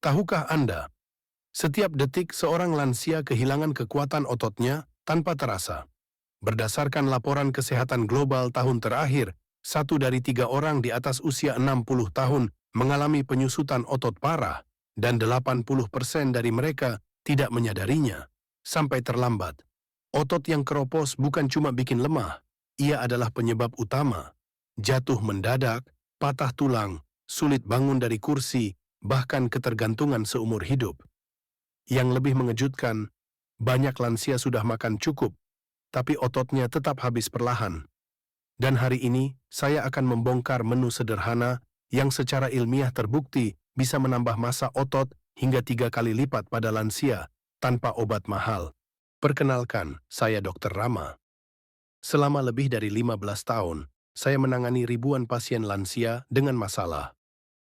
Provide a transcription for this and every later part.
Tahukah Anda, setiap detik seorang lansia kehilangan kekuatan ototnya tanpa terasa. Berdasarkan laporan kesehatan global tahun terakhir, 1 dari 3 orang di atas usia 60 tahun mengalami penyusutan otot parah dan 80% dari mereka tidak menyadarinya sampai terlambat. Otot yang keropos bukan cuma bikin lemah, ia adalah penyebab utama. Jatuh mendadak, patah tulang, sulit bangun dari kursi, bahkan ketergantungan seumur hidup. Yang lebih mengejutkan, banyak lansia sudah makan cukup, tapi ototnya tetap habis perlahan. Dan hari ini, saya akan membongkar menu sederhana yang secara ilmiah terbukti bisa menambah massa otot hingga 3 kali lipat pada lansia tanpa obat mahal. Perkenalkan, saya Dr. Rama. Selama lebih dari 15 tahun, saya menangani ribuan pasien lansia dengan masalah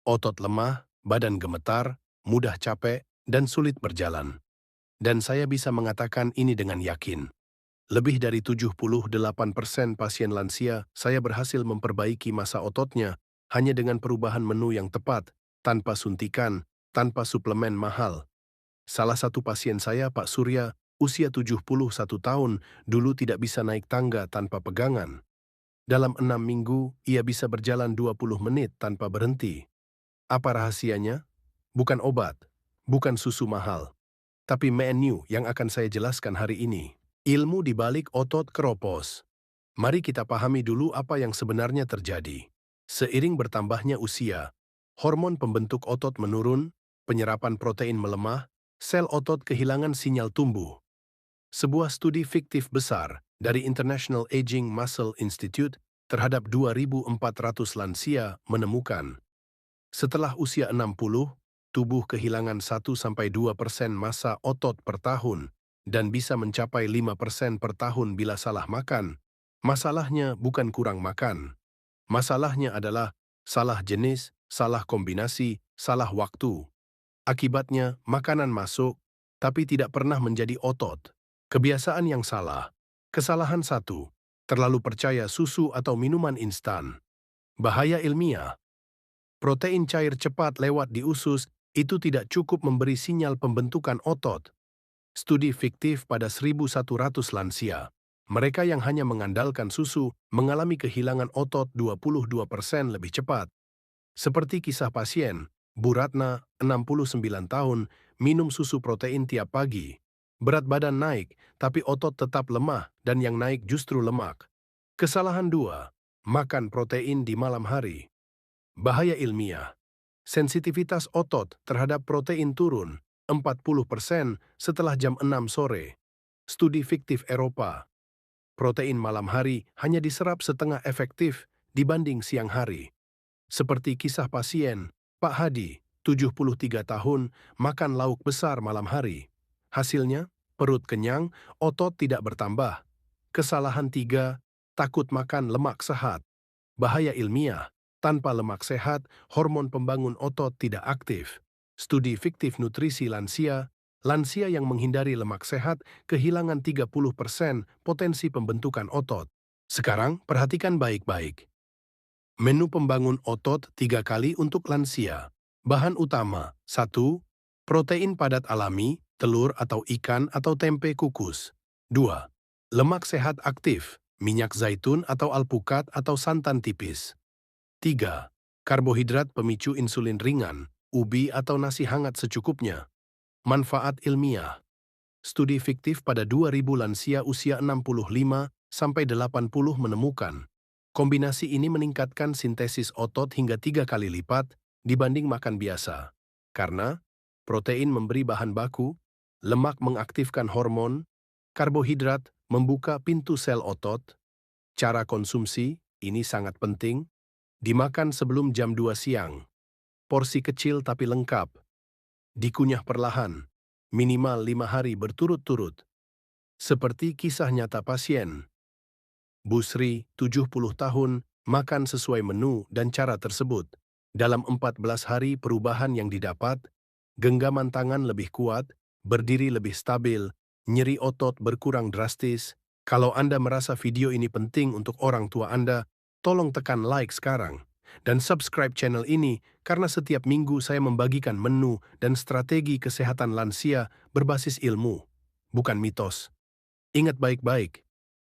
otot lemah, badan gemetar, mudah capek, dan sulit berjalan. Dan saya bisa mengatakan ini dengan yakin. Lebih dari 78% pasien lansia saya berhasil memperbaiki massa ototnya hanya dengan perubahan menu yang tepat, tanpa suntikan, tanpa suplemen mahal. Salah satu pasien saya, Pak Surya, usia 71 tahun, dulu tidak bisa naik tangga tanpa pegangan. Dalam 6 minggu, ia bisa berjalan 20 menit tanpa berhenti. Apa rahasianya? Bukan obat, bukan susu mahal, tapi menu yang akan saya jelaskan hari ini. Ilmu di balik otot keropos. Mari kita pahami dulu apa yang sebenarnya terjadi. Seiring bertambahnya usia, hormon pembentuk otot menurun, penyerapan protein melemah, sel otot kehilangan sinyal tumbuh. Sebuah studi fiktif besar dari International Aging Muscle Institute terhadap 2.400 lansia menemukan, setelah usia 60, tubuh kehilangan 1–2% massa otot per tahun dan bisa mencapai 5% per tahun bila salah makan. Masalahnya bukan kurang makan. Masalahnya adalah salah jenis, salah kombinasi, salah waktu. Akibatnya, makanan masuk, tapi tidak pernah menjadi otot. Kebiasaan yang salah. Kesalahan 1. Terlalu percaya susu atau minuman instan. Bahaya ilmiah. Protein cair cepat lewat di usus itu tidak cukup memberi sinyal pembentukan otot. Studi fiktif pada 1.100 lansia. Mereka yang hanya mengandalkan susu mengalami kehilangan otot 22% lebih cepat. Seperti kisah pasien, Bu Ratna, 69 tahun, minum susu protein tiap pagi. Berat badan naik, tapi otot tetap lemah dan yang naik justru lemak. Kesalahan 2. Makan protein di malam hari. Bahaya ilmiah. Sensitivitas otot terhadap protein turun 40% setelah jam 6 sore. Studi fiktif Eropa. Protein malam hari hanya diserap setengah efektif dibanding siang hari. Seperti kisah pasien, Pak Hadi, 73 tahun, makan lauk besar malam hari. Hasilnya, perut kenyang, otot tidak bertambah. Kesalahan 3, takut makan lemak sehat. Bahaya ilmiah. Tanpa lemak sehat, hormon pembangun otot tidak aktif. Studi fiktif nutrisi lansia yang menghindari lemak sehat kehilangan 30% potensi pembentukan otot. Sekarang, perhatikan baik-baik. Menu pembangun otot 3 kali untuk lansia. Bahan utama, 1. Protein padat alami, telur atau ikan atau tempe kukus. 2. Lemak sehat aktif, minyak zaitun atau alpukat atau santan tipis. 3. Karbohidrat pemicu insulin ringan, ubi atau nasi hangat secukupnya. Manfaat ilmiah. Studi fiktif pada 2.000 lansia usia 65–80 menemukan, kombinasi ini meningkatkan sintesis otot hingga 3 kali lipat dibanding makan biasa. Karena protein memberi bahan baku, lemak mengaktifkan hormon, karbohidrat membuka pintu sel otot. Cara konsumsi, ini sangat penting. Dimakan sebelum jam 2 siang. Porsi kecil tapi lengkap. Dikunyah perlahan. Minimal 5 hari berturut-turut. Seperti kisah nyata pasien. Bu Sri, 70 tahun, makan sesuai menu dan cara tersebut. Dalam 14 hari perubahan yang didapat, genggaman tangan lebih kuat, berdiri lebih stabil, nyeri otot berkurang drastis. Kalau Anda merasa video ini penting untuk orang tua Anda, tolong tekan like sekarang. dan subscribe channel ini karena setiap minggu saya membagikan menu dan strategi kesehatan lansia berbasis ilmu, bukan mitos. Ingat baik-baik,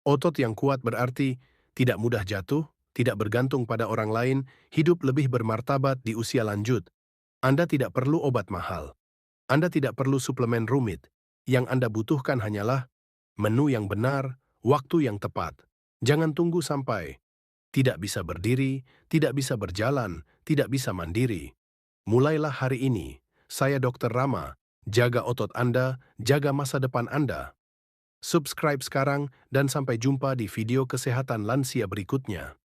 otot yang kuat berarti tidak mudah jatuh, tidak bergantung pada orang lain, hidup lebih bermartabat di usia lanjut. Anda tidak perlu obat mahal. Anda tidak perlu suplemen rumit. Yang Anda butuhkan hanyalah menu yang benar, waktu yang tepat. Jangan tunggu sampai tidak bisa berdiri, tidak bisa berjalan, tidak bisa mandiri. Mulailah hari ini. Saya Dr. Rama. Jaga otot Anda, jaga masa depan Anda. Subscribe sekarang dan sampai jumpa di video kesehatan lansia berikutnya.